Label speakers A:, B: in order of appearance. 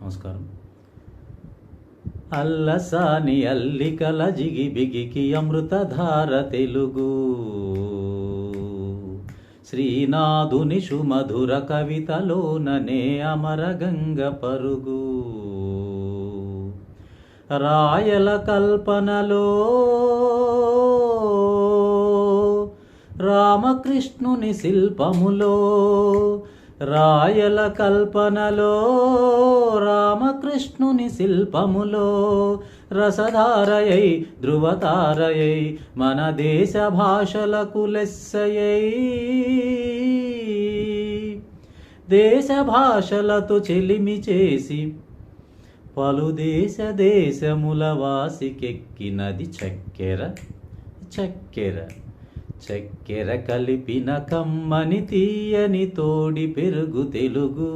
A: నమస్కారం. అల్లసాని అల్లికల జిగి బిగికి అమృతధార తెలుగు, శ్రీనాథుని సుమధుర కవితలోననే అమరగంగ పరుగు. రాయల కల్పనలో రామకృష్ణుని శిల్పములో, రాయల కల్పనలో రామకృష్ణుని శిల్పములో, రసధారయై ధృవతారయై మన దేశ భాషలకు లెస్సయై, దేశ భాషలతో చెలిమి చేసి పలు దేశముల వాసికెక్కినది చక్కెర. చక్కెర చక్కెర కలిపిన కమ్మని తీయని తోడి పెరుగు తెలుగు.